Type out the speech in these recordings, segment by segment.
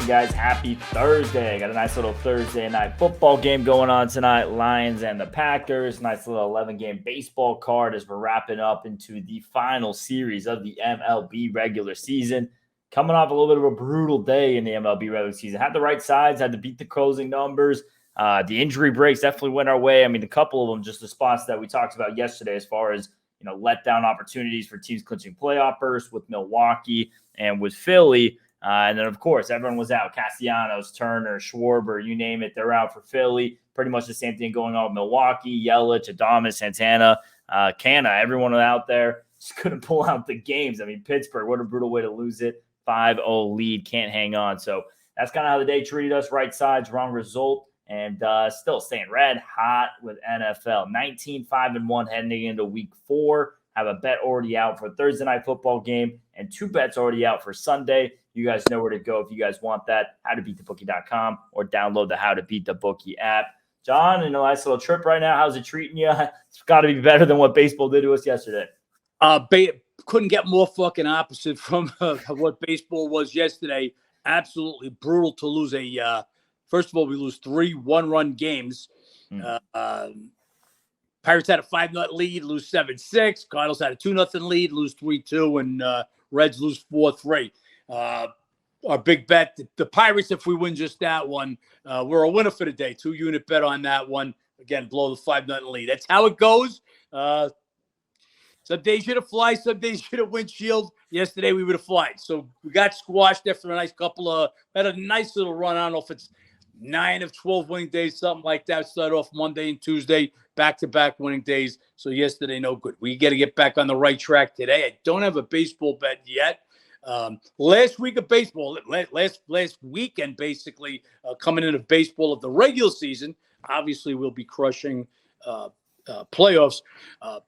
again, guys. Happy Thursday. Got a nice little Thursday night football game going on tonight. Lions and the Packers. Nice little 11-game baseball card as we're wrapping up into the final series of the MLB regular season. Coming off a little bit of a brutal day in the MLB regular season. Had the right sides, had to beat the closing numbers. The injury breaks definitely went our way. I mean, a couple of them, just the spots that we talked about yesterday as far as, letdown opportunities for teams clinching playoff berths with Milwaukee and with Philly. And then, of course, everyone was out. Castellanos, Turner, Schwarber, you name it. They're out for Philly. Pretty much the same thing going on with Milwaukee, Yelich, Adames, Santana, Canna. Everyone out there just couldn't pull out the games. I mean, Pittsburgh, what a brutal way to lose it. 5-0 lead, can't hang on. So that's kind of how the day treated us. Right sides, wrong result. And still staying red hot with NFL. 19-5-1 heading into week 4. Have a bet already out for a Thursday night football game and 2 bets already out for Sunday. You guys know where to go if you guys want that. howtobeatthebookie.com or download the How to Beat the Bookie app. John, a nice little trip right now. How's it treating you? It's got to be better than what baseball did to us yesterday. Couldn't get more fucking opposite from what baseball was yesterday. Absolutely brutal to lose first of all, we lose 3 one-run games. Pirates had a 5-0 lead, lose 7-6. Cardinals had a 2-0 lead, lose 3-2, and Reds lose 4-3. Our big bet, the Pirates, if we win just that one, we're a winner for the day. 2-unit bet on that one. Again, blow the 5-0 lead. That's how it goes. Some days you're to fly, some days you're to windshield. Yesterday we would have flied. So we got squashed after a nice had a nice little run. I don't know if it's 9 of 12 winning days, something like that. Started off Monday and Tuesday, back-to-back winning days. So yesterday, no good. We got to get back on the right track today. I don't have a baseball bet yet. Last week of baseball, last weekend, basically, coming into baseball of the regular season, obviously we'll be crushing playoffs.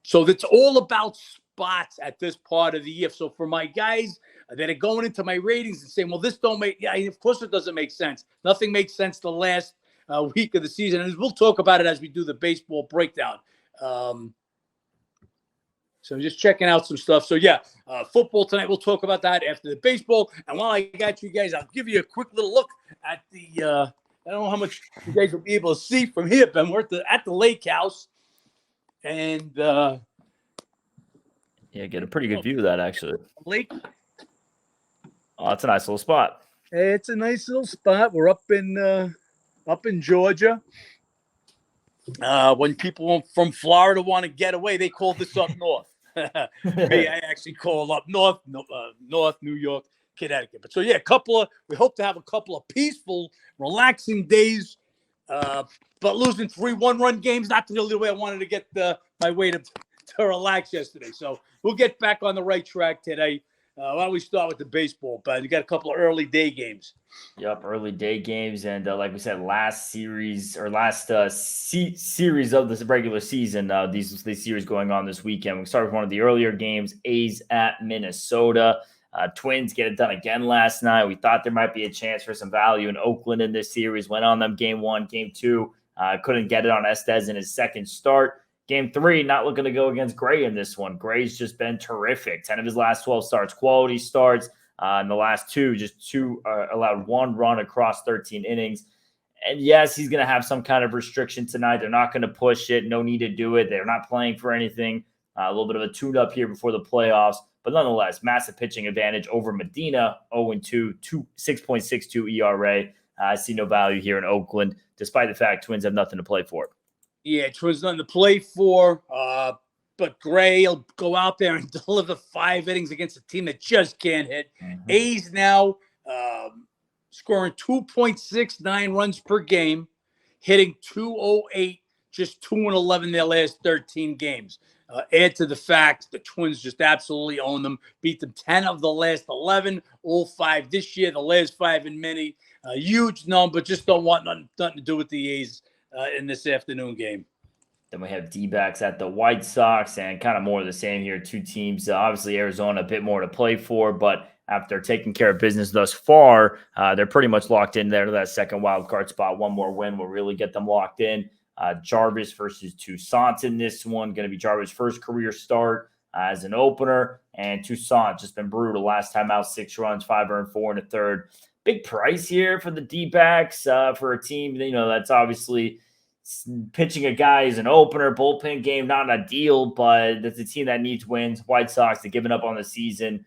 So it's all about spots at this part of the year. So for my guys that are going into my ratings and saying, well, this don't make, yeah, of course it doesn't make sense. Nothing makes sense the last week of the season. And we'll talk about it as we do the baseball breakdown. So just checking out some stuff. So yeah, football tonight. We'll talk about that after the baseball. And while I got you guys, I'll give you a quick little look at the, I don't know how much you guys will be able to see from here, Ben. We're at the lake house. And yeah, get a pretty good view of that, actually. Lake. Oh, that's a nice little spot. It's a nice little spot. We're up in Georgia. When people from Florida want to get away, they call this up north. Me, I actually call up north, New York, Connecticut. But so yeah, we hope to have a couple of peaceful, relaxing days. But losing 3 one-run games, not really the way I wanted to get my way to relax yesterday. So we'll get back on the right track today. Why don't we start with the baseball? But you got a couple of early day games. Yep, early day games, and like we said, last series of this regular season. These series going on this weekend. We start with one of the earlier games: A's at Minnesota. Twins get it done again last night. We thought there might be a chance for some value in Oakland in this series. Went on them game 1, game 2. Couldn't get it on Estes in his second start. Game 3, not looking to go against Gray in this one. Gray's just been terrific. 10 of his last 12 starts, quality starts. In the last 2, allowed 1 run across 13 innings. And yes, he's going to have some kind of restriction tonight. They're not going to push it. No need to do it. They're not playing for anything. A little bit of a tune-up here before the playoffs. But nonetheless, massive pitching advantage over Medina, 0-2, 6.62 ERA. I see no value here in Oakland, despite the fact Twins have nothing to play for. Yeah, Twins nothing to play for. But Gray will go out there and deliver 5 innings against a team that just can't hit. Mm-hmm. A's now scoring 2.69 runs per game, hitting 208, just 2-11 their last 13 games. Add to the fact the Twins just absolutely own them, beat them 10 of the last 11, all 5 this year, the last 5 in many. Huge number, just don't want nothing to do with the A's in this afternoon game. Then we have D-backs at the White Sox, and kind of more of the same here. 2 teams, obviously Arizona a bit more to play for, but after taking care of business thus far, they're pretty much locked in there to that second wild card spot. One more win will really get them locked in. Jarvis versus Toussaint in this one. Going to be Jarvis' first career start as an opener. And Toussaint just been brutal. Last time out, 6 runs, 5 earned, 4 in the third. big price here for the D-backs for a team, that's obviously pitching a guy who's an opener, bullpen game, not ideal, but it's a team that needs wins. White Sox, they're giving up on the season,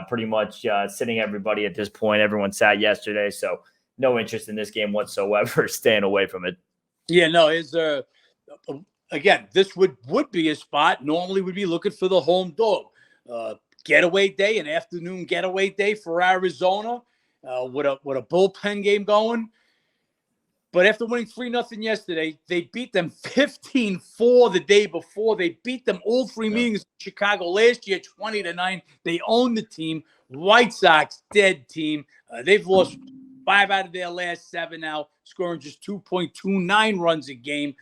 pretty much sitting everybody at this point. Everyone sat yesterday, so no interest in this game whatsoever, staying away from it. Yeah, no, again, this would be a spot. Normally we'd be looking for the home dog. Getaway day, an afternoon getaway day for Arizona with a bullpen game going. But after winning 3-0 yesterday, they beat them 15-4 the day before. They beat them all three meetings in Chicago last year, 20-9. They own the team. White Sox, dead team. They've lost 5 out of their last 7 now, scoring just 2.29 runs a game,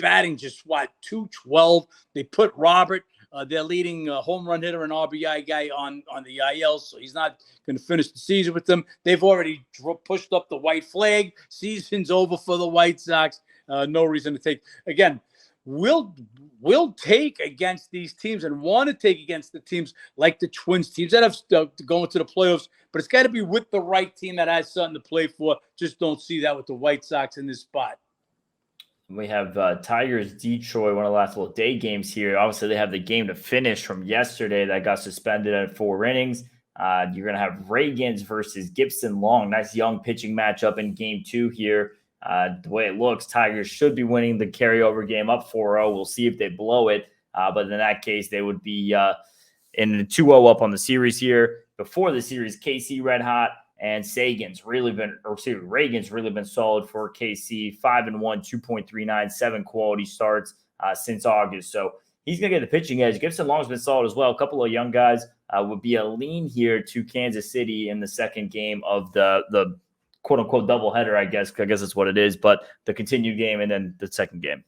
batting just, 212. They put Robert, their leading home run hitter and RBI guy, on the IL, so he's not going to finish the season with them. They've already pushed up the white flag. Season's over for the White Sox. No reason to take. Again, we'll take against these teams and want to take against the teams like the Twins, teams that have going to the playoffs, but it's got to be with the right team that has something to play for. Just don't see that with the White Sox in this spot. We have Tigers Detroit, one of the last little day games here. Obviously, they have the game to finish from yesterday that got suspended at 4 innings. You're going to have Reagans versus Gibson Long. Nice young pitching matchup in game 2 here. The way it looks, Tigers should be winning the carryover game up 4-0. We'll see if they blow it. But in that case, they would be in 2-0 up on the series here. Before the series, KC red hot. And Reagan's really been solid for KC. 5-1, 2.39, 7 quality starts since August. So he's going to get the pitching edge. Gibson Long's been solid as well. A couple of young guys would be a lean here to Kansas City in the second game of the quote unquote doubleheader, I guess that's what it is. But the continued game and then the second game.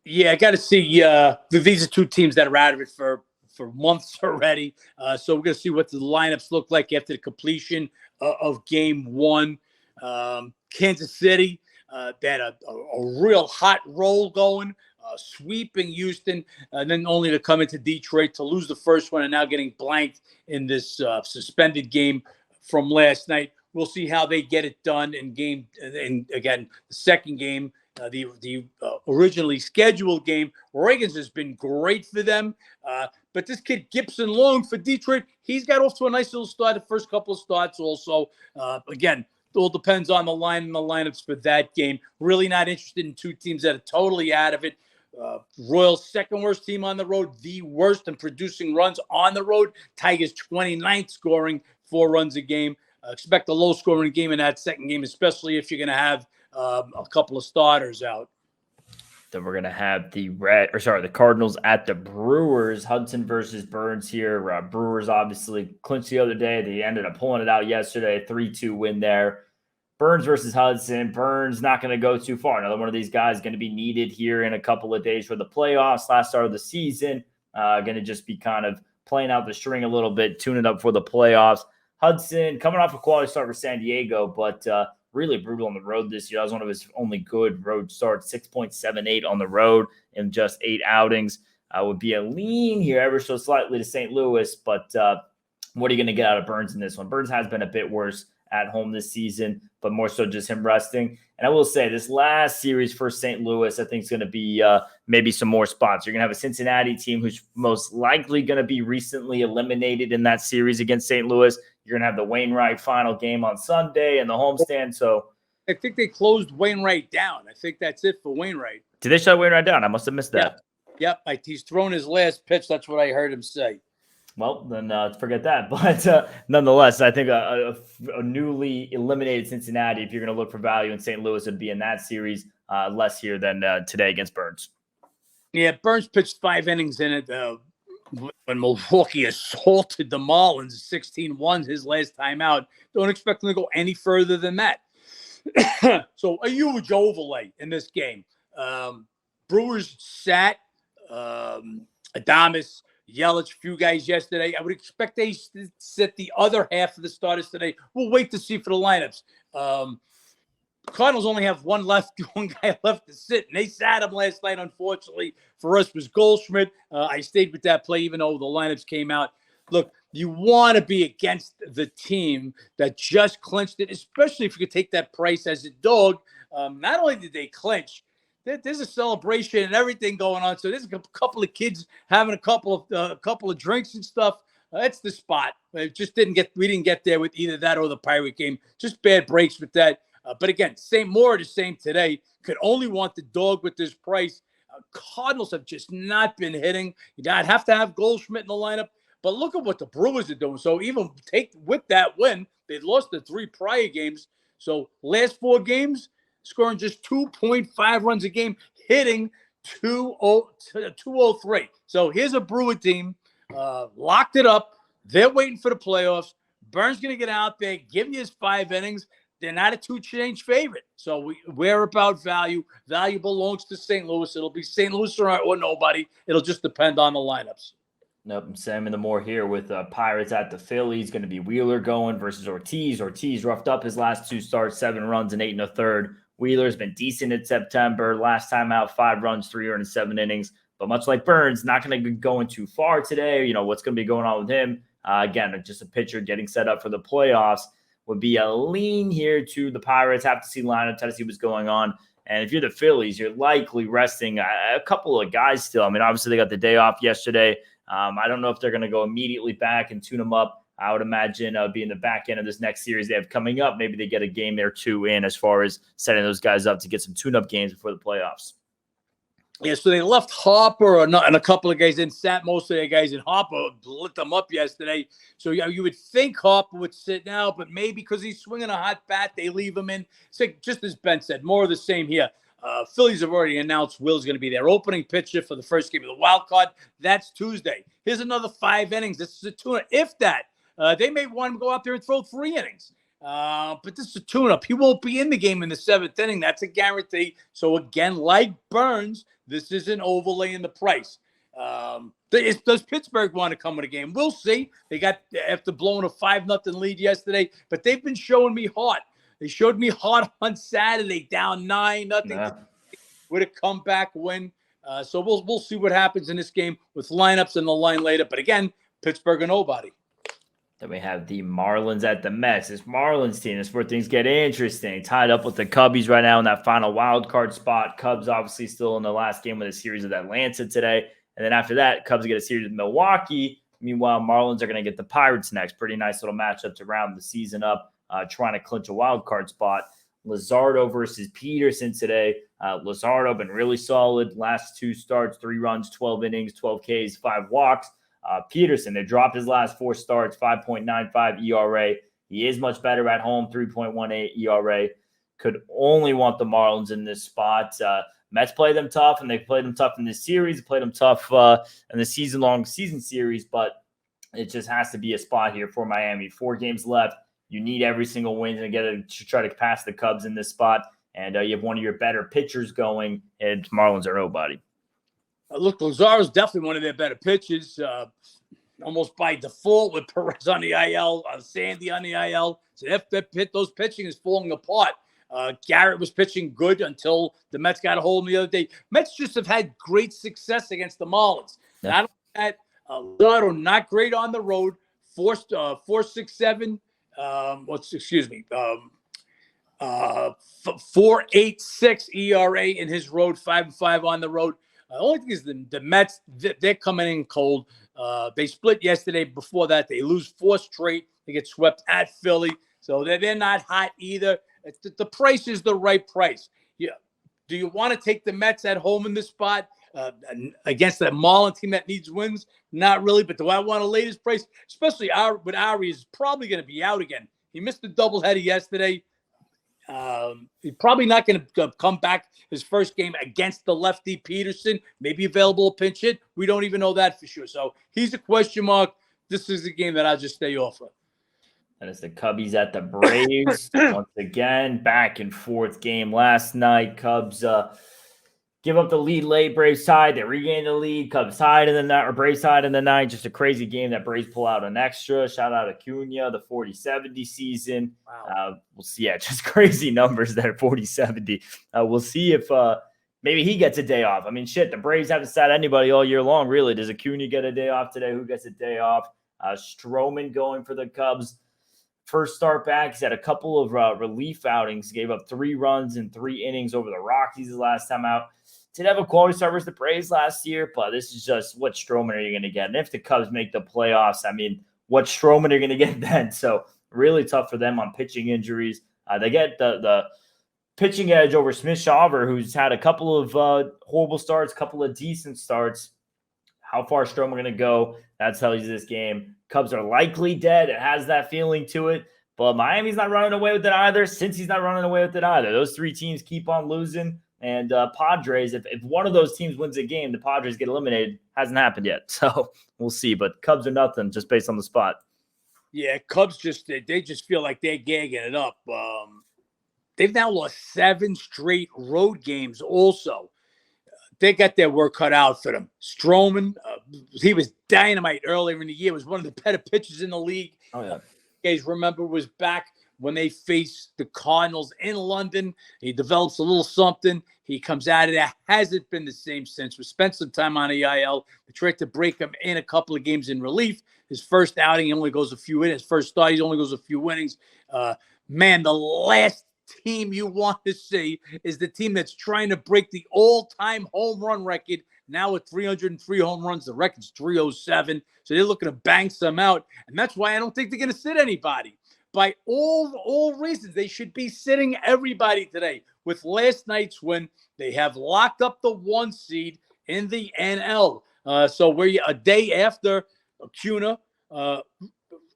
Yeah, I got to see. These are 2 teams that are out of it for months already. So we're going to see what the lineups look like after the completion of game 1. Kansas City, they had a real hot roll going, sweeping Houston, and then only to come into Detroit to lose the first one and now getting blanked in this suspended game from last night. We'll see how they get it done in again, the second game. The originally scheduled game. Reagan's has been great for them. But this kid, Gibson Long for Detroit, he's got off to a nice little start the first couple of starts also. Again, it all depends on the line and the lineups for that game. Really not interested in 2 teams that are totally out of it. Royals, second worst team on the road, the worst in producing runs on the road. Tigers 29th scoring 4 runs a game. Expect a low-scoring game in that second game, especially if you're going to have a couple of starters out. Then we're going to have the Cardinals at the Brewers. Hudson versus Burns here. Brewers obviously clinched the other day. They ended up pulling it out yesterday. 3-2 win there. Burns versus Hudson. Burns not going to go too far. Another one of these guys going to be needed here in a couple of days for the playoffs. Last start of the season. Going to just be kind of playing out the string a little bit, tuning up for the playoffs. Hudson coming off a quality start for San Diego, but really brutal on the road this year. That was one of his only good road starts, 6.78 on the road in just 8 outings. Would be a lean here ever so slightly to St. Louis, but what are you going to get out of Burns in this one? Burns has been a bit worse at home this season, but more so just him resting. And I will say this last series for St. Louis, I think is going to be maybe some more spots. You're going to have a Cincinnati team who's most likely going to be recently eliminated in that series against St. Louis. You're going to have the Wainwright final game on Sunday and the homestand. So I think they closed Wainwright down. I think that's it for Wainwright. Did they shut Wainwright down? I must have missed that. Yep. He's thrown his last pitch. That's what I heard him say. Well, then forget that. But nonetheless, I think a newly eliminated Cincinnati, if you're going to look for value in St. Louis, would be in that series, less here than today against Burns. Yeah, Burns pitched 5 innings in it when Milwaukee assaulted the Marlins 16-1 his last time out. Don't expect them to go any further than that. So a huge overlay in this game. Brewers sat Adames, Yelich, a few guys yesterday. I would expect they sit the other half of the starters today. We'll wait to see for the lineups. Cardinals only have one guy left to sit, and they sat him last night. Unfortunately for us, was Goldschmidt. I stayed with that play, even though the lineups came out. Look, you want to be against the team that just clinched it, especially if you could take that price as a dog. Not only did they clinch, there's a celebration and everything going on. So there's a couple of kids having a couple of drinks and stuff. That's the spot. We didn't get there with either that or the Pirate game. Just bad breaks with that. But again, more of the same today. Could only want the dog with this price. Cardinals have just not been hitting. You'd have to have Goldschmidt in the lineup. But look at what the Brewers are doing. So even with that win, they lost the 3 prior games. So last 4 games, scoring just 2.5 runs a game, hitting 203. So here's a Brewer team, locked it up. They're waiting for the playoffs. Burns going to get out there, give you his 5 innings. They're not a 2-change favorite. So we're about value. Value belongs to St. Louis. It'll be St. Louis or nobody. It'll just depend on the lineups. Nope, Sam in the more here with Pirates at the Phillies. Going to be Wheeler going versus Ortiz. Ortiz roughed up his last 2 starts, 7 runs and 8 1/3. Wheeler's been decent in September. Last time out, 5 runs, 3 earned 7 innings. But much like Burns, not going to be going too far today. What's going to be going on with him? Again, just a pitcher getting set up for the playoffs. Would be a lean here to the Pirates. Have to see lineup, try to see what's going on. And if you're the Phillies, you're likely resting a couple of guys still. I mean, obviously they got the day off yesterday. I don't know if they're going to go immediately back and tune them up. I would imagine being the back end of this next series they have coming up, maybe they get a game or 2 in as far as setting those guys up to get some tune-up games before the playoffs. Yeah, so they left Harper and a couple of guys in, sat most of their guys in. Harper lit them up yesterday. So you would think Harper would sit now, but maybe because he's swinging a hot bat, they leave him in. So just as Ben said, more of the same here. Phillies have already announced Will's going to be their opening pitcher for the first game of the wild card. That's Tuesday. Here's another 5 innings. This is a tune-up. If that, they may want him to go out there and throw 3 innings. But this is a tune-up. He won't be in the game in the 7th inning. That's a guarantee. So again, like Burns, this is an overlay in the price. Does Pittsburgh want to come in a game? We'll see. They got after blowing a 5-0 lead yesterday, but they've been showing me hot. They showed me hot on Saturday, down 9-0 with a comeback win. So we'll see what happens in this game with lineups and the line later. But again, Pittsburgh or nobody. Then we have the Marlins at the Mets. This Marlins team is where things get interesting. Tied up with the Cubbies right now in that final wild card spot. Cubs obviously still in the last game of the series with Atlanta today. And then after that, Cubs get a series with Milwaukee. Meanwhile, Marlins are going to get the Pirates next. Pretty nice little matchup to round the season up, trying to clinch a wild card spot. Luzardo versus Peterson today. Luzardo been really solid. Last 2 starts, 3 runs, 12 innings, 12 Ks, 5 walks. Peterson, they dropped his last 4 starts, 5.95 ERA. He is much better at home, 3.18 ERA. Could only want the Marlins in this spot. Mets play them tough, and they played them tough in this series. Played them tough in the season series, but it just has to be a spot here for Miami. 4 games left. You need every single win to try to pass the Cubs in this spot. And you have one of your better pitchers going, and Marlins are nobody. Look, Lazar's definitely one of their better pitchers, almost by default with Perez on the IL, Sandy on the IL. So those pitching is falling apart. Garrett was pitching good until the Mets got a hold of him the other day. Mets just have had great success against the Marlins. Yeah. Not only that, Lazaro not great on the road. 4.86 ERA in his road, 5.5 on the road. The only thing is the Mets, they're coming in cold. They split yesterday. Before that, they lose 4 straight. They get swept at Philly. So they're not hot either. The price is the right price. Yeah. Do you want to take the Mets at home in this spot against that Marlin team that needs wins? Not really. But do I want to lay this price? Especially with Ari is probably going to be out again. He missed the doubleheader yesterday. He's probably not going to come back his first game against the lefty Peterson. Maybe available a pinch hit. We don't even know that for sure. So he's a question mark. This is a game that I'll just stay off of. That is the Cubbies at the Braves. Once again, back and forth game last night. Cubs give up the lead late. Braves tied. They regain the lead. Cubs tied in the night, or Braves tied in the night. Just a crazy game that Braves pull out an extra. Shout out Acuna, the 40-70 season. Wow. We'll see. Yeah, just crazy numbers there, 40-70. We'll see if maybe he gets a day off. I mean, shit, the Braves haven't sat anybody all year long, really. Does Acuna get a day off today? Who gets a day off? Stroman going for the Cubs. First start back, he's had a couple of relief outings, gave up 3 runs in 3 innings over the Rockies his last time out. Did have a quality start versus the Braves last year, but this is just what Stroman are you going to get? And if the Cubs make the playoffs, I mean, what Stroman are you going to get then? So really tough for them on pitching injuries. They get the pitching edge over Smith-Shawver, who's had a couple of horrible starts, a couple of decent starts. How far Stroman going to go? That tells you this game. Cubs are likely dead. It has that feeling to it. But Miami's not running away with it either. Cincy's not running away with it either. Those 3 teams keep on losing. And Padres, if one of those teams wins a game, the Padres get eliminated. Hasn't happened yet. So we'll see. But Cubs are nothing just based on the spot. Yeah, Cubs they just feel like they're gagging it up. They've now lost 7 straight road games also. They got their work cut out for them. Stroman, he was dynamite earlier in the year. Was one of the better pitchers in the league. Oh, yeah. You guys remember was back when they faced the Cardinals in London. He develops a little something. He comes out of there. Hasn't been the same since. We spent some time on the IL. They tried to break him in a couple of games in relief. His first outing, he only goes a few innings. First start, he only goes a few innings. Man, the last team you want to see is the team that's trying to break the all-time home run record. Now with 303 home runs, the record's 307. So they're looking to bang some out. And that's why I don't think they're going to sit anybody. By all reasons, they should be sitting everybody today. With last night's win, they have locked up the 1 seed in the NL. So we're a day after Acuna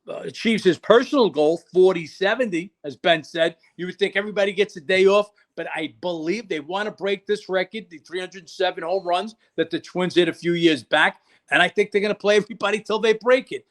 achieves his personal goal, 40-70, as Ben said. You would think everybody gets a day off, but I believe they want to break this record, the 307 home runs that the Twins did a few years back, and I think they're going to play everybody till they break it.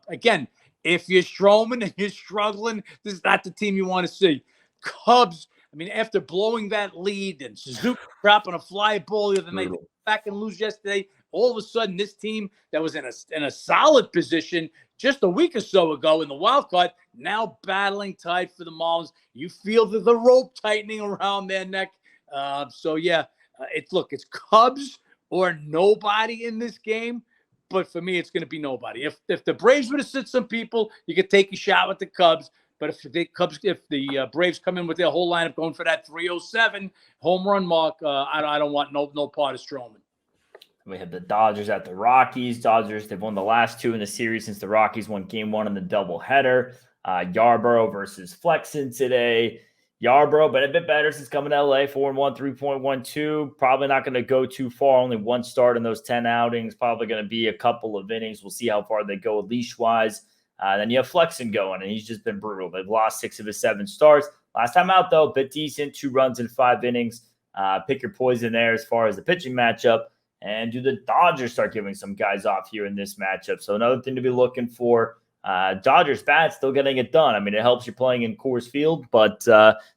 Again, if you're Stroman and you're struggling, this is not the team you want to see. Cubs, I mean, after blowing that lead and Suzuki dropping a fly ball the other night, back and lose yesterday, all of a sudden this team that was in a solid position just a week or so ago in the wild card, now battling tied for the Marlins. You feel the rope tightening around their neck. It's Cubs or nobody in this game. But for me, it's going to be nobody. If the Braves were to sit some people, you could take a shot with the Cubs. But if the Braves come in with their whole lineup going for that 307 home run mark, I don't want no part of Stroman. We have the Dodgers at the Rockies. Dodgers, they've won the last 2 in the series since the Rockies won game 1 in the doubleheader. Yarbrough versus Flexen today. Yarbrough, but a bit better since coming to LA, 4-1, 3.12. Probably not going to go too far. Only 1 start in those 10 outings. Probably going to be a couple of innings. We'll see how far they go leash-wise. Then you have Flexen going, and he's just been brutal. They've lost 6 of his 7 starts. Last time out, though, a bit decent. 2 runs in 5 innings. Pick your poison there as far as the pitching matchup. And do the Dodgers start giving some guys off here in this matchup? So another thing to be looking for. Dodgers bats still getting it done. I mean, it helps you playing in Coors Field, but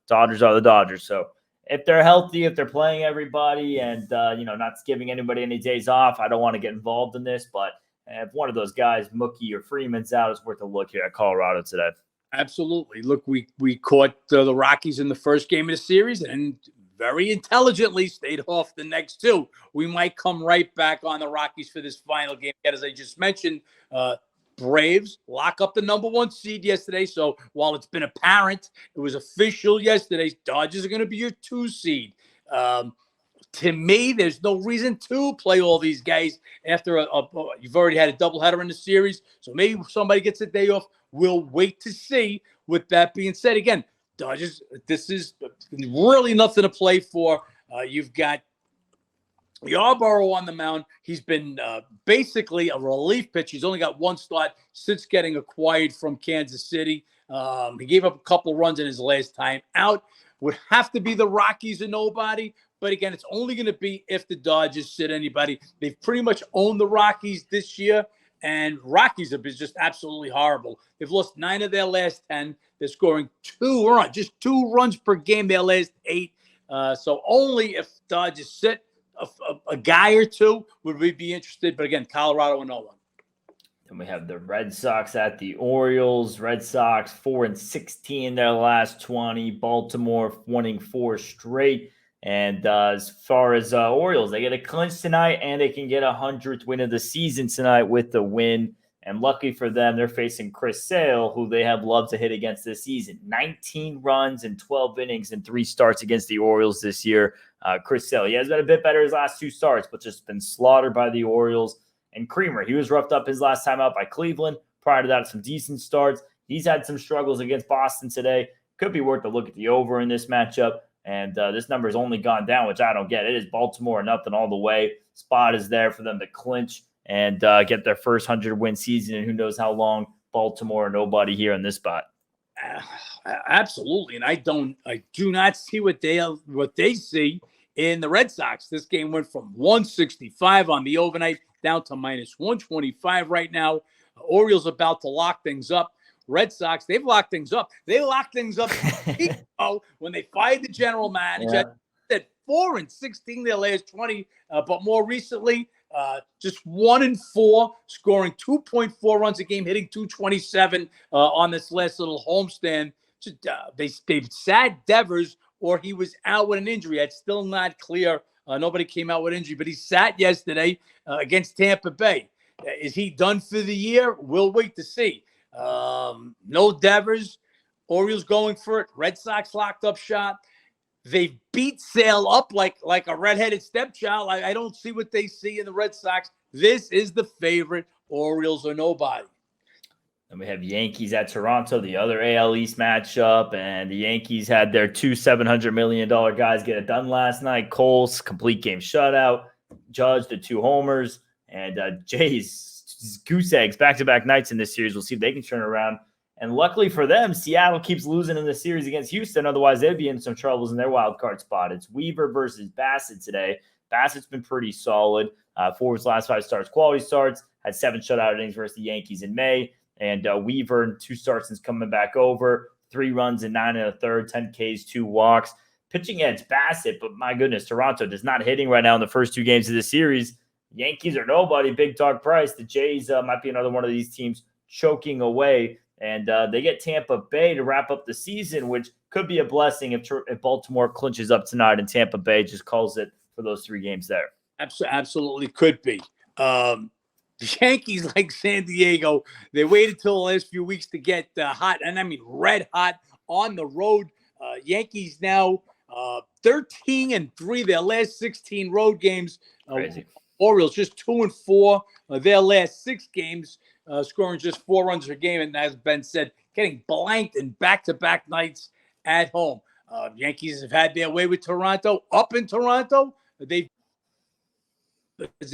Dodgers are the Dodgers. So if they're healthy, if they're playing everybody and, not giving anybody any days off, I don't want to get involved in this. But if one of those guys, Mookie or Freeman's out, it's worth a look here at Colorado today. Absolutely. Look, we caught the Rockies in the first game of the series and very intelligently stayed off the next 2. We might come right back on the Rockies for this final game. As I just mentioned, Braves lock up the number 1 seed yesterday. So while it's been apparent, it was official yesterday, Dodgers are going to be your 2 seed. To me, there's no reason to play all these guys after you've already had a doubleheader in the series. So maybe somebody gets a day off. We'll wait to see. With that being said, again, Dodgers, this is really nothing to play for. You've got Yarbrough on the mound. He's been basically a relief pitcher. He's only got 1 start since getting acquired from Kansas City. He gave up a couple runs in his last time out. Would have to be the Rockies or nobody. But again, it's only going to be if the Dodgers sit anybody. They've pretty much owned the Rockies this year. And Rockies have been just absolutely horrible. They've lost 9 of their last 10. They're scoring 2 runs, just 2 runs per game their last 8. So only if Dodgers sit a guy or 2 would we be interested. But again, Colorado and no one. Then we have the Red Sox at the Orioles. Red Sox 4-16 their last 20. Baltimore winning 4 straight. And as far as Orioles, they get a clinch tonight, and they can get a 100th win of the season tonight with the win. And luckily for them, they're facing Chris Sale, who they have loved to hit against this season. 19 runs in 12 innings and 3 starts against the Orioles this year. Chris Sale, he has been a bit better his last 2 starts, but just been slaughtered by the Orioles. And Creamer, he was roughed up his last time out by Cleveland. Prior to that, some decent starts. He's had some struggles against Boston today. Could be worth a look at the over in this matchup. And this number has only gone down, which I don't get. It is Baltimore nothing all the way. Spot is there for them to clinch and get their first 100-win season, and who knows how long. Baltimore, nobody here in this spot. Absolutely, and I do not see what they see in the Red Sox. This game went from 165 on the overnight down to minus 125 right now. Orioles about to lock things up. Red Sox, they've locked things up. They locked things up when they fired the general manager. Yeah. At 4-16 their last 20, but more recently, just 1-4, scoring 2.4 runs a game, hitting 227 on this last little homestand. They've sat Devers, or he was out with an injury. It's still not clear. Nobody came out with injury, but he sat yesterday against Tampa Bay. Is he done for the year? We'll wait to see. No Devers. Orioles going for it. Red Sox locked up shop. They beat Sale up like a redheaded stepchild. I don't see what they see in the Red Sox. This is the favorite, Orioles or nobody. And we have Yankees at Toronto, the other AL East matchup. And the Yankees had their 2 $700 million guys get it done last night. Cole's complete game shutout. Judge, the 2 homers. And Jay's goose eggs back-to-back nights in this series. We'll see if they can turn around. And luckily for them, Seattle keeps losing in the series against Houston. Otherwise, they'd be in some troubles in their wild card spot. It's Weaver versus Bassett today. Bassett's been pretty solid. 4 of his last 5 starts, quality starts. Had 7 shutout innings versus the Yankees in May. And Weaver in 2 starts since coming back over. 3 runs in 9 1/3, 10 Ks, 2 walks. Pitching edge Bassett, but my goodness, Toronto does not hitting right now in the first 2 games of the series. Yankees are nobody. Big dog price. The Jays might be another one of these teams choking away. And they get Tampa Bay to wrap up the season, which could be a blessing if Baltimore clinches up tonight and Tampa Bay just calls it for those 3 games there. Absolutely could be. The Yankees, like San Diego, they waited till the last few weeks to get hot, and I mean red hot on the road. Yankees now 13-3 their last 16 road games. Crazy. Orioles just 2-4 their last 6 games. Scoring just 4 runs per game, and as Ben said, getting blanked in back-to-back nights at home. Yankees have had their way with Toronto. Up in Toronto, is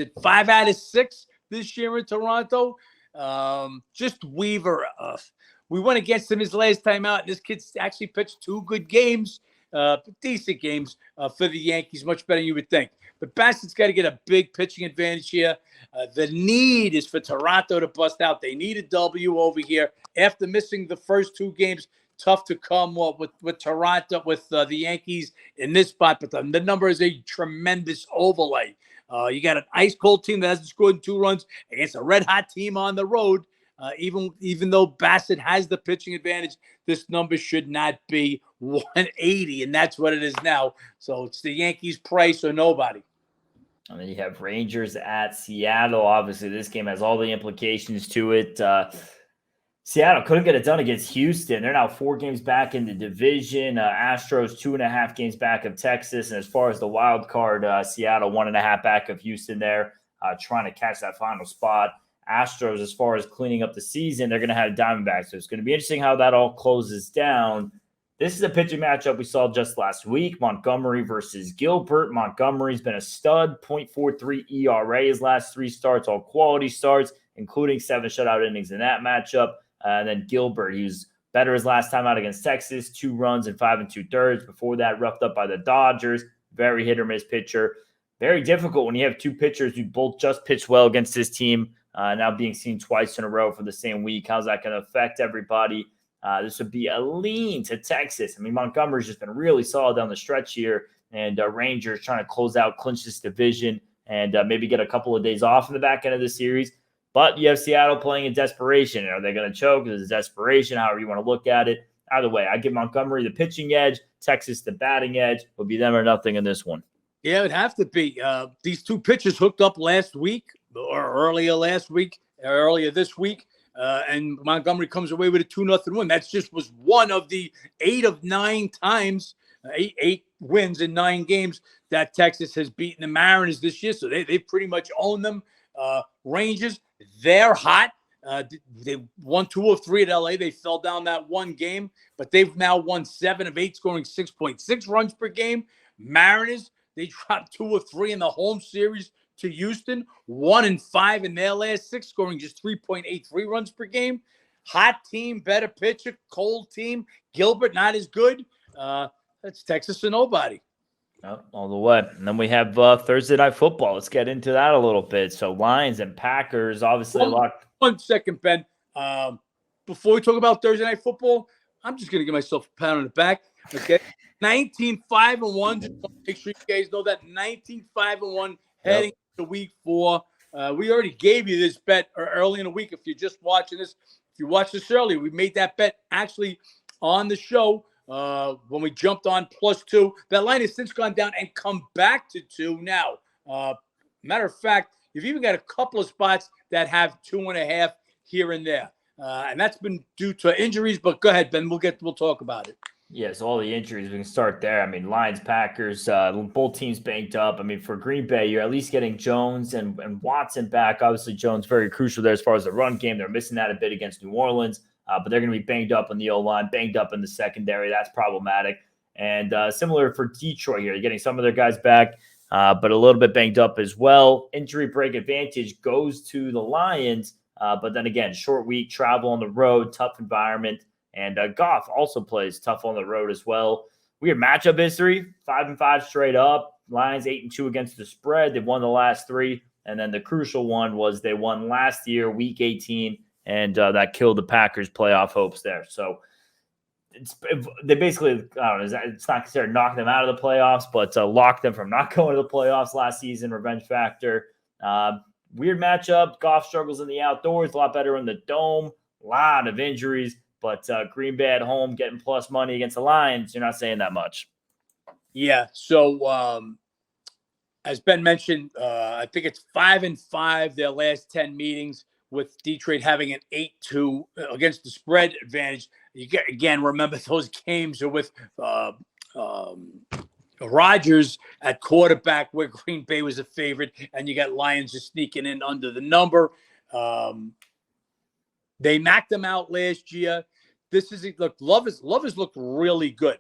it 5 out of 6 this year in Toronto? Just Weaver. We went against him his last time out. This kid's actually pitched 2 good games, decent games for the Yankees, much better than you would think. But Bassett's got to get a big pitching advantage here. The need is for Toronto to bust out. They need a W over here. After missing the first 2 games, tough to come with Toronto, with the Yankees in this spot. But the number is a tremendous overlay. You got an ice-cold team that hasn't scored 2 runs against a red-hot team on the road. Even though Bassett has the pitching advantage, this number should not be 180, and that's what it is now. So it's the Yankees' price or nobody. And then you have Rangers at Seattle. Obviously, this game has all the implications to it. Seattle couldn't get it done against Houston. They're now 4 games back in the division. Astros 2.5 games back of Texas. And as far as the wild card, Seattle 1.5 back of Houston there, trying to catch that final spot. Astros, as far as cleaning up the season, they're going to have Diamondbacks. So it's going to be interesting how that all closes down. This is a pitching matchup we saw just last week. Montgomery versus Gilbert. Montgomery's been a stud, 0.43 ERA his last 3 starts, all quality starts, including 7 shutout innings in that matchup. And then Gilbert, he was better his last time out against Texas, 2 runs in 5 2/3. Before that, roughed up by the Dodgers. Very hit-or-miss pitcher. Very difficult when you have 2 pitchers who both just pitched well against this team, now being seen twice in a row for the same week. How's that going to affect everybody? This would be a lean to Texas. I mean, Montgomery's just been really solid down the stretch here, and Rangers trying to clinch this division, and maybe get a couple of days off in the back end of the series. But you have Seattle playing in desperation. Are they going to choke? Is it desperation? However you want to look at it. Either way, I give Montgomery the pitching edge, Texas the batting edge. It would be them or nothing in this one. Yeah, it would have to be. These 2 pitchers hooked up last week or earlier last week, earlier this week. And Montgomery comes away with a 2-0 win. That just was one of the 8 of 9 times, eight wins in 9 games that Texas has beaten the Mariners this year. So they pretty much own them. Rangers, they're hot. They won 2 of 3 at LA. They fell down that one game, but they've now won 7 of 8, scoring 6.6 runs per game. Mariners, they dropped 2 of 3 in the home series to Houston, 1 and 5 in their last 6, scoring just 3.83 runs per game. Hot team, better pitcher, cold team. Gilbert, not as good. That's Texas or nobody. All the way. And then we have Thursday Night Football. Let's get into that a little bit. So Lions and Packers, obviously locked. 1 second, Ben. Before we talk about Thursday Night Football, I'm just going to give myself a pat on the back. Okay. 19-5-1. Just want to make sure you guys know that 19-5-1 heading to week 4. We already gave you this bet early in the week. If you're just watching this, if you watched this earlier, we made that bet actually on the show when we jumped on +2. That line has since gone down and come back to 2 now. Matter of fact, you've even got a couple of spots that have 2.5 here and there. And that's been due to injuries, but go ahead, Ben. We'll talk about it. Yeah, so all the injuries, we can start there. I mean, Lions, Packers, both teams banked up. I mean, for Green Bay, you're at least getting Jones and Watson back. Obviously, Jones very crucial there as far as the run game. They're missing that a bit against New Orleans, but they're going to be banged up in the O-line, banged up in the secondary. That's problematic. And similar for Detroit here. You're getting some of their guys back, but a little bit banged up as well. Injury break advantage goes to the Lions, but then again, short week, travel on the road, tough environment. And Goff also plays tough on the road as well. Weird matchup history, 5-5 straight up. Lions 8-2 against the spread. They've won the last 3. And then the crucial one was they won last year, week 18, and that killed the Packers' playoff hopes there. So they basically, I don't know, it's not considered knocking them out of the playoffs, but locked them from not going to the playoffs last season, revenge factor. Weird matchup. Goff struggles in the outdoors, a lot better in the dome, a lot of injuries. But Green Bay at home getting plus money against the Lions, you're not saying that much. Yeah. So as Ben mentioned, I think it's 5-5 their last 10 meetings, with Detroit having an 8-2 against the spread advantage. You get, again, remember those games are with Rodgers at quarterback, where Green Bay was a favorite, and you got Lions just sneaking in under the number. They knocked them out last year. Love has looked really good.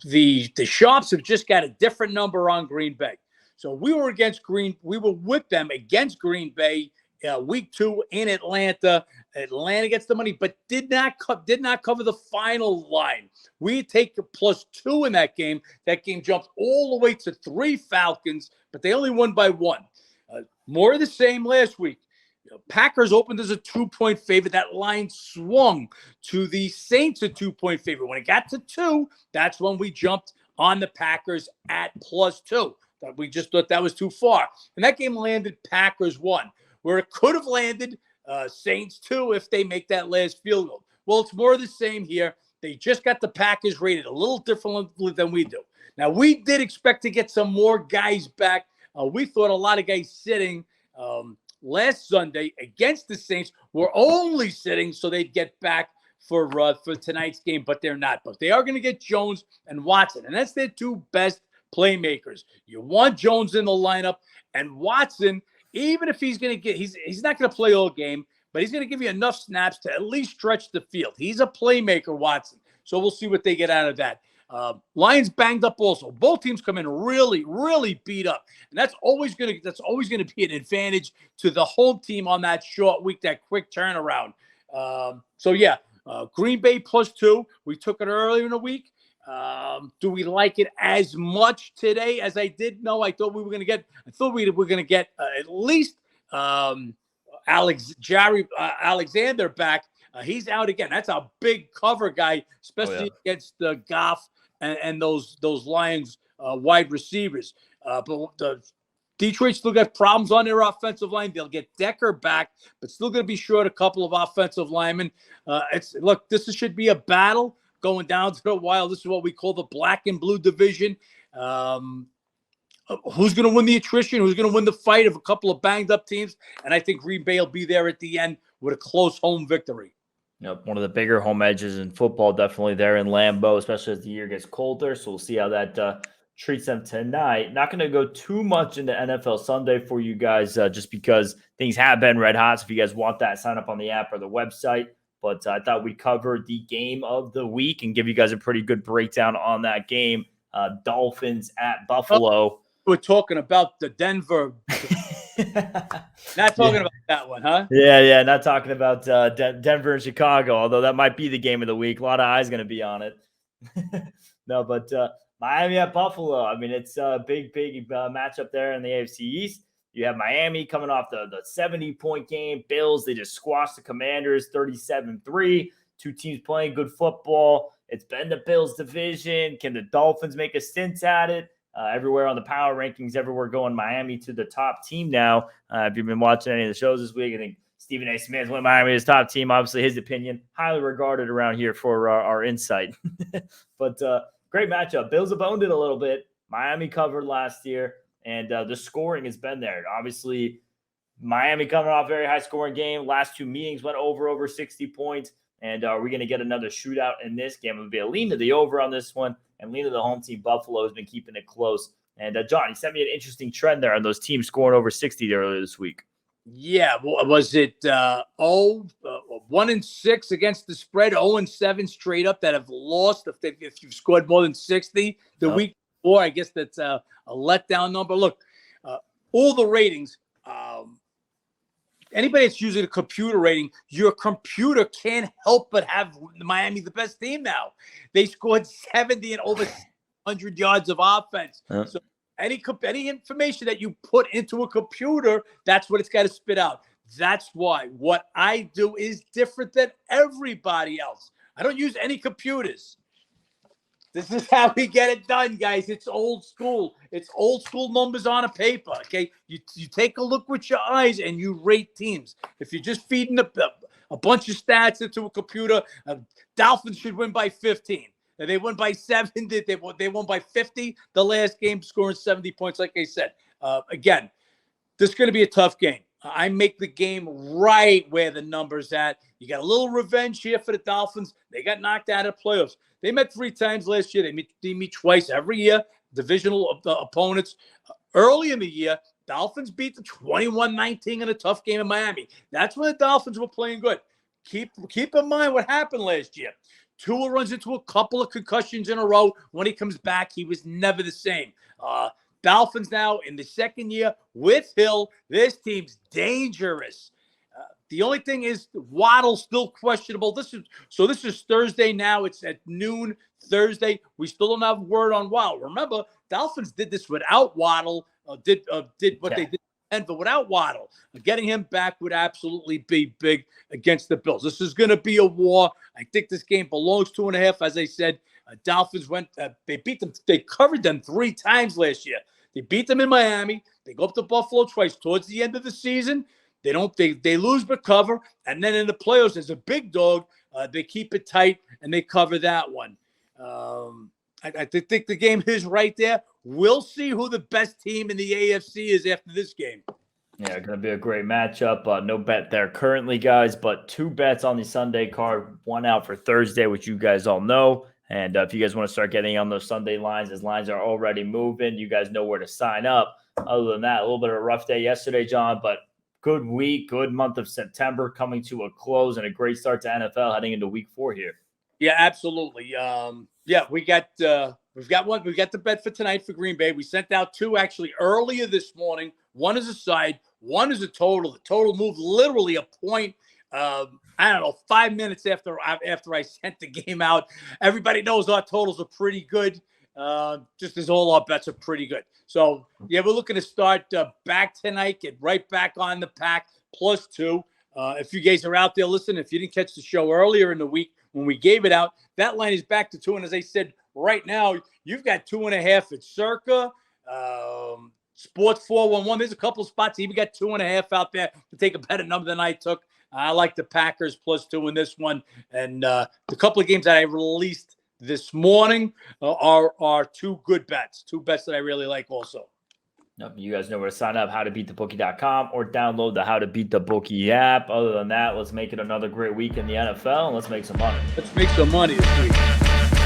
The Sharps have just got a different number on Green Bay. So we were with them against Green Bay week 2 in Atlanta. Atlanta gets the money, but did not cover the final line. We take a +2 in that game. That game jumped all the way to 3 Falcons, but they only won by 1. More of the same last week. Packers opened as a 2-point favorite. That line swung to the Saints a 2-point favorite. When it got to 2, that's when we jumped on the Packers at +2. We just thought that was too far. And that game landed Packers 1, where it could have landed Saints 2 if they make that last field goal. Well, it's more of the same here. They just got the Packers rated a little differently than we do. Now, we did expect to get some more guys back. We thought a lot of guys sitting last Sunday against the Saints were only sitting so they'd get back for tonight's game, but they're not. But they are going to get Jones and Watson, and that's their 2 best playmakers. You want Jones in the lineup, and Watson, even if he's going to get, he's not going to play all game, but he's going to give you enough snaps to at least stretch the field. He's a playmaker, Watson. So we'll see what they get out of that. Lions banged up also. Both teams come in really, really beat up. And that's always going to be an advantage to the home team on that short week, that quick turnaround. Green Bay +2. We took it earlier in the week. Do we like it as much today as I did? No, I thought we were going to get at least Alexander back. He's out again. That's a big cover guy, especially against the Goff and those Lions wide receivers. But the Detroit still got problems on their offensive line. They'll get Decker back, but still going to be short a couple of offensive linemen. This should be a battle going down to the wire. This is what we call the black and blue division. who's going to win the attrition, who's going to win the fight of a couple of banged up teams. And I think Green Bay will be there at the end with a close home victory. Yep, one of the bigger home edges in football, definitely there in Lambeau, especially as the year gets colder. So we'll see how that treats them tonight. Not going to go too much into NFL Sunday for you guys, just because things have been red hot. So if you guys want that, sign up on the app or the website. But I thought we covered the game of the week and give you guys a pretty good breakdown on that game. Dolphins at Buffalo. We're talking about the Denver. Not talking about that one, huh? Yeah. Not talking about Denver and Chicago, although that might be the game of the week. A lot of eyes going to be on it. No, but Miami at Buffalo. I mean, it's a big matchup there in the AFC East. You have Miami coming off the 70-point game. Bills, they just squashed the Commanders 37-3. Two teams playing good football. It's been the Bills division. Can the Dolphins make a stint at it? Everywhere on the power rankings, everywhere going Miami to the top team now. If you've been watching any of the shows this week, I think Stephen A. Smith went Miami as top team. Obviously, his opinion, highly regarded around here for our insight. But great matchup. Bills have owned it a little bit. Miami covered last year, and the scoring has been there. Obviously, Miami coming off a very high-scoring game. Last two meetings went over 60 points. And are we going to get another shootout in this game? It would be a lean to the over on this one and lean to the home team. Buffalo has been keeping it close. And John, you sent me an interesting trend there on those teams scoring over 60 earlier this week. Yeah. Was it 1-6 against the spread, 0-7 straight up that have lost if you've scored more than 60 the week before? I guess that's a letdown number. Look, all the ratings, anybody that's using a computer rating, your computer can't help but have Miami the best team now. They scored 70 and over 100 yards of offense. So any information that you put into a computer, that's what it's got to spit out. That's why what I do is different than everybody else. I don't use any computers. This is how we get it done, guys. It's old school. It's old school numbers on a paper, okay? You take a look with your eyes and you rate teams. If you're just feeding a bunch of stats into a computer, Dolphins should win by 15. They won by 7. They won by 50 the last game, scoring 70 points, like I said. Again, this is going to be a tough game. I make the game right where the number's at. You got a little revenge here for the Dolphins. They got knocked out of the playoffs. They met 3 times last year. They meet twice every year, divisional opponents. Early in the year, Dolphins beat the 21-19 in a tough game in Miami. That's when the Dolphins were playing good. Keep in mind what happened last year. Tua runs into a couple of concussions in a row. When he comes back, he was never the same. Dolphins now in the second year with Hill. This team's dangerous. The only thing is Waddle's still questionable. This is Thursday now. It's at noon Thursday. We still don't have word on Waddle. Remember, Dolphins did this without Waddle. Did what they did in Denver without Waddle. Getting him back would absolutely be big against the Bills. This is going to be a war. I think this game belongs 2.5. As I said, Dolphins went. They beat them. They covered them 3 times last year. They beat them in Miami. They go up to Buffalo twice towards the end of the season. They lose but cover. And then in the playoffs, as a big dog, they keep it tight and they cover that one. I think the game is right there. We'll see who the best team in the AFC is after this game. Yeah, going to be a great matchup. No bet there currently, guys, but 2 bets on the Sunday card. 1 out for Thursday, which you guys all know. And if you guys want to start getting on those Sunday lines, as lines are already moving, you guys know where to sign up. Other than that, a little bit of a rough day yesterday, John, but good week, good month of September coming to a close, and a great start to NFL heading into week 4 here. Yeah, absolutely. We've got one. We've got the bet for tonight for Green Bay. We sent out 2 actually earlier this morning. 1 is a side, 1 is a total. The total moved literally a point. 5 minutes after I sent the game out. Everybody knows our totals are pretty good. Just as all our bets are pretty good. So, yeah, we're looking to start back tonight, get right back on the pack, +2. If you guys are out there listening, if you didn't catch the show earlier in the week when we gave it out, that line is back to 2. And as I said, right now, you've got 2.5 at Circa, Sports 411. There's a couple of spots. You even got 2.5 out there to take a better number than I took. I like the Packers +2 in this one. And the couple of games that I released this morning are 2 good bets, 2 bets that I really like also. Yep, you guys know where to sign up, howtobeatthebookie.com, or download the How to Beat the Bookie app. Other than that, let's make it another great week in the NFL, and let's make some money. Let's make some money this week.